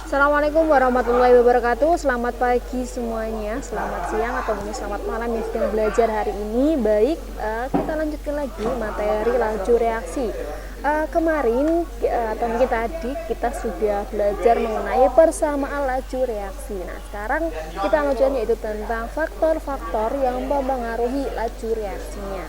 Assalamualaikum warahmatullahi wabarakatuh. Selamat pagi semuanya, selamat siang atau mungkin selamat malam yang sedang belajar hari ini. Baik, kita lanjutkan lagi materi laju reaksi. Kemarin atau mungkin tadi kita sudah belajar mengenai persamaan laju reaksi. Nah, sekarang kita lanjutkan yaitu tentang faktor-faktor yang mempengaruhi laju reaksinya.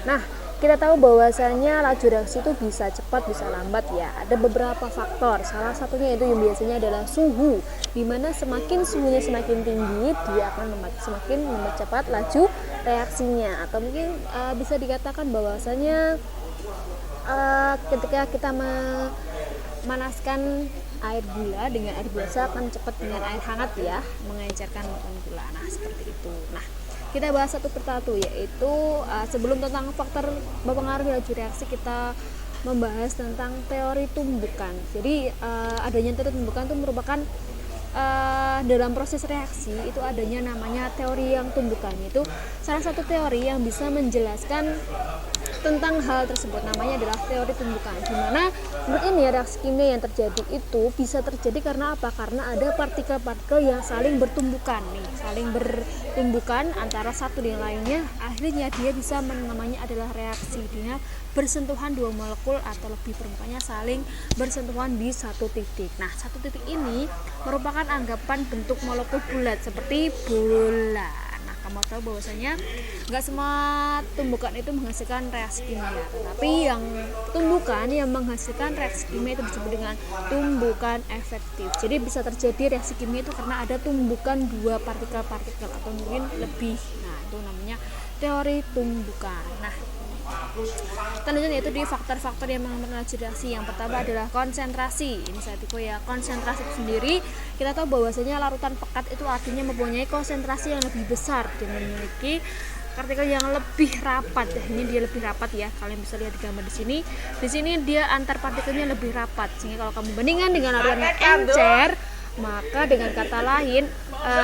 Nah, kita tahu bahwasanya laju reaksi itu bisa cepat bisa lambat ya. Ada beberapa faktor. Salah satunya itu yang biasanya adalah suhu, dimana semakin suhunya semakin tinggi dia akan semakin mempercepat laju reaksinya. Atau mungkin bisa dikatakan bahwasanya ketika kita memanaskan air gula dengan air biasa akan cepat dengan air hangat ya mengencerkan gula. Nah, seperti itu. Nah, kita bahas satu persatu, yaitu sebelum tentang faktor mempengaruhi laju reaksi, kita membahas tentang teori tumbukan. Jadi adanya teori tumbukan itu merupakan dalam proses reaksi itu adanya namanya teori yang tumbukan. Itu salah satu teori yang bisa menjelaskan tentang hal tersebut, namanya adalah teori tumbukan. Dimana menurut ini reaksi kimia yang terjadi itu bisa terjadi karena apa? Karena ada partikel-partikel yang saling bertumbukan nih, saling bertumbukan antara satu dengan lainnya. Akhirnya dia bisa namanya adalah reaksi, dia bersentuhan dua molekul atau lebih permukaannya saling bersentuhan di satu titik. Nah, satu titik ini merupakan anggapan bentuk molekul bulat seperti bola. Kamu tahu bahwasanya nggak semua tumbukan itu menghasilkan reaksi kimia, tetapi yang tumbukan yang menghasilkan reaksi kimia itu disebut dengan tumbukan efektif. Jadi bisa terjadi reaksi kimia itu karena ada tumbukan dua partikel-partikel atau mungkin lebih. Nah, itu namanya teori tumbukan. Nah, selanjutnya yaitu di faktor-faktor yang mengatur laju reaksi. Yang pertama adalah konsentrasi. Ini saya tipe ya, konsentrasi itu sendiri kita tahu bahwasanya larutan pekat itu artinya mempunyai konsentrasi yang lebih besar dan memiliki partikel yang lebih rapat. Ini dia lebih rapat ya. Kalian bisa lihat di gambar di sini. Di sini dia antar partikelnya lebih rapat. Sehingga kalau kamu bandingkan dengan larutan yang encer, maka dengan kata lain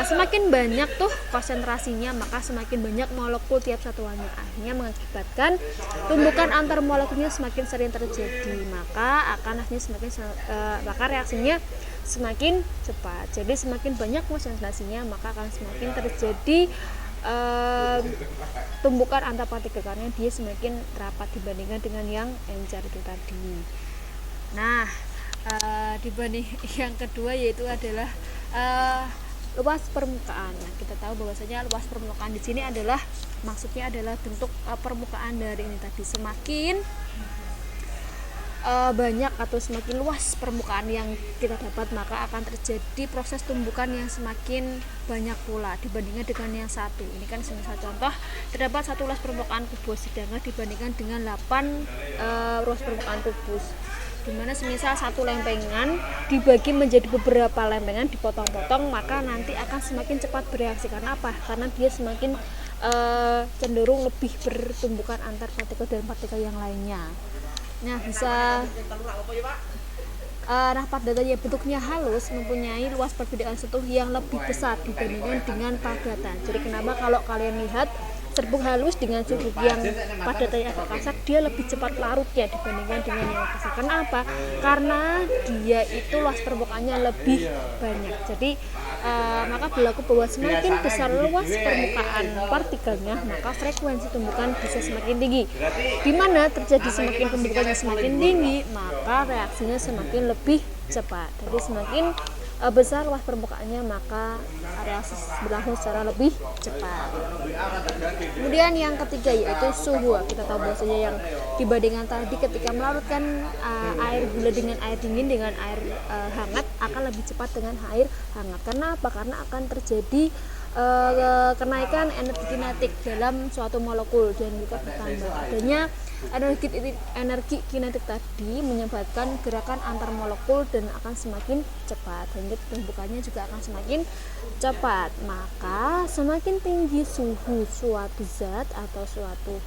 semakin banyak tuh konsentrasinya, maka semakin banyak molekul tiap satuannya. Akhirnya mengakibatkan tumbukan antar molekulnya semakin sering terjadi, maka maka reaksinya semakin cepat. Jadi semakin banyak konsentrasinya, maka akan semakin terjadi tumbukan antar partikel karena dia semakin rapat dibandingkan dengan yang encer itu tadi. Nah, dibanding yang kedua yaitu adalah luas permukaan. Nah, kita tahu bahwasanya luas permukaan di sini adalah maksudnya adalah bentuk permukaan dari ini tadi. Semakin banyak atau semakin luas permukaan yang kita dapat, maka akan terjadi proses tumbukan yang semakin banyak pula dibandingkan dengan yang satu. Ini kan semisal contoh terdapat satu luas permukaan kubus, sedangkan dibandingkan dengan 8 luas permukaan kubus, dimana semisal satu lempengan dibagi menjadi beberapa lempengan, dipotong-potong, maka nanti akan semakin cepat bereaksi. Karena apa? Karena dia semakin cenderung lebih bertumbukan antar partikel dan partikel yang lainnya. Nah, pada yang bentuknya halus mempunyai luas perbedaan sentuh yang lebih besar dibandingkan dengan padatan. Jadi kenapa kalau kalian lihat serbuk halus dengan serbuk yang padatannya agak kasar, dia lebih cepat larutnya dibandingkan dengan yang kasar. Kenapa? Karena dia itu luas permukaannya lebih banyak. Jadi maka berlaku bahwa semakin besar luas permukaan partikelnya, maka frekuensi tumbukan bisa semakin tinggi. Di mana terjadi semakin tumbukannya semakin tinggi, maka reaksinya semakin lebih cepat. Jadi semakin besar luas permukaannya, maka reaksi berlangsung secara lebih cepat. Kemudian yang ketiga yaitu suhu. Kita tahu bahwasanya yang dibandingkan tadi ketika melarutkan air gula dengan air dingin dengan air hangat akan lebih cepat dengan air hangat. Karena apa? Karena akan terjadi kenaikan energi kinetik dalam suatu molekul dan juga bertambah. Adanya energi kinetik tadi menyebabkan gerakan antar molekul dan akan semakin cepat, dan tumbukannya juga akan semakin cepat. Maka semakin tinggi suhu suatu zat atau suatu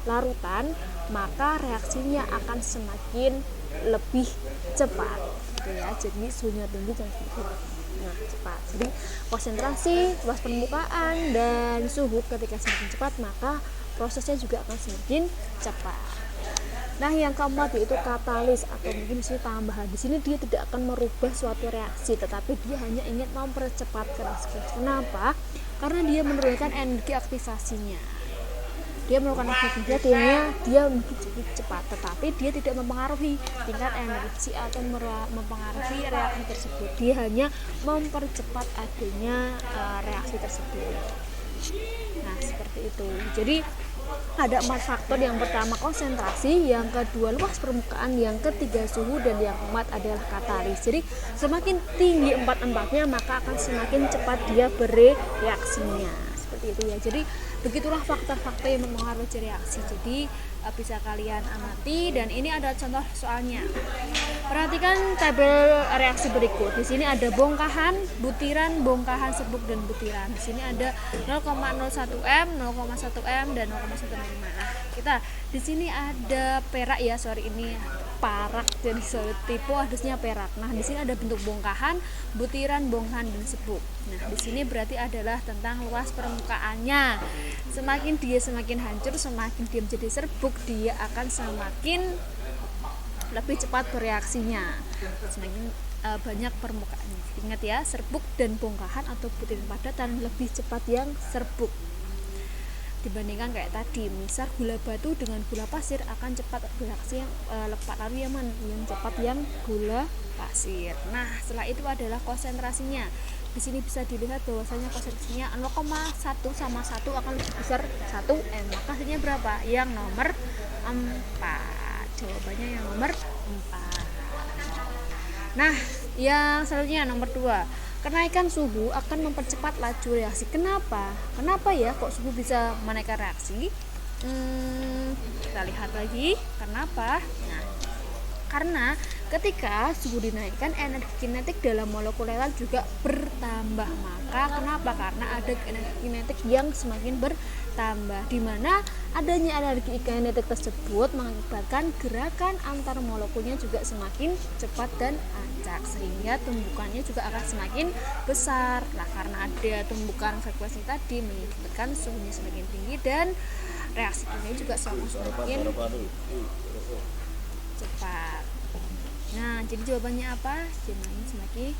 larutan, maka reaksinya akan semakin lebih cepat gitu ya. Jadi suhunya tinggi dan cepat. Jadi konsentrasi, luas permukaan, dan suhu ketika semakin cepat, maka prosesnya juga akan semakin cepat. Nah, yang keempat yaitu katalis atau mungkin disini tambahan. Di sini dia tidak akan merubah suatu reaksi, tetapi dia hanya ingin mempercepat reaksi. Kenapa? Karena dia menurunkan energi aktivasinya. Dia melakukan aktivitas dia lebih cepat, tetapi dia tidak mempengaruhi tingkat energi atau mempengaruhi reaksi tersebut. Dia hanya mempercepat adanya reaksi tersebut. Nah, seperti itu. Jadi ada 4 faktor. Yang pertama konsentrasi, yang kedua luas permukaan, yang ketiga suhu, dan yang keempat adalah katalis. Jadi semakin tinggi empat-empatnya maka akan semakin cepat dia bereaksinya, seperti itu ya. Jadi begitulah faktor-faktor yang mempengaruhi reaksi. Jadi bisa kalian amati, dan ini ada contoh soalnya. Perhatikan tabel reaksi berikut. Di sini ada bongkahan, butiran, bongkahan, serbuk, dan butiran. Di sini ada 0,01 m, 0,1 m, dan 0,15. Nah, kita di sini ada perak ya, ini parak, jadi tipe hadusnya perak. Nah, di sini ada bentuk bongkahan, butiran, bongkahan, dan serbuk. Nah, di sini berarti adalah tentang luas permukaannya. Semakin dia semakin hancur, semakin dia menjadi serbuk, dia akan semakin lebih cepat bereaksinya, semakin banyak permukaannya. Ingat ya, serbuk dan bongkahan atau butiran padat dan lebih cepat yang serbuk dibandingkan kayak tadi. Misal gula batu dengan gula pasir akan cepat bereaksi yang lepat, lalu yang cepat yang gula pasir. Nah, setelah itu adalah konsentrasinya. Di sini bisa dilihat bahwasanya konsentrasinya 0,1 sama 1 akan lebih besar 1 m. Maka hasilnya berapa? Yang nomor 4. Jawabannya yang nomor 4. Nah, yang selanjutnya nomor 2. Kenaikan suhu akan mempercepat laju reaksi. Kenapa ya kok suhu bisa menaikkan reaksi? Kita lihat lagi kenapa. Nah, karena ketika suhu dinaikkan, energi kinetik dalam molekuler juga bertambah. Maka kenapa? Karena ada energi kinetik yang semakin bertambah, di mana adanya energi kinetik tersebut mengakibatkan gerakan antar molekulnya juga semakin cepat dan acak, sehingga tumbukannya juga akan semakin besar. Nah, karena ada tumbukan frekuensi tadi menyebabkan suhunya semakin tinggi dan reaksi kimia juga semakin cepat. Nah, jadi jawabannya apa? Jawabannya semakin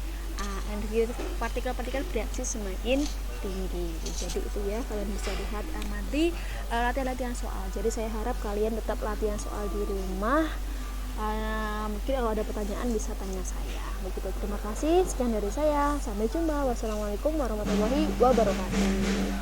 energi partikel-partikel bereaksi semakin tinggi. Jadi itu ya, kalian bisa lihat nanti latihan-latihan soal. Jadi saya harap kalian tetap latihan soal di rumah. Mungkin kalau ada pertanyaan bisa tanya saya. Begitu, terima kasih. Sekian dari saya. Sampai jumpa. Wassalamualaikum warahmatullahi wabarakatuh.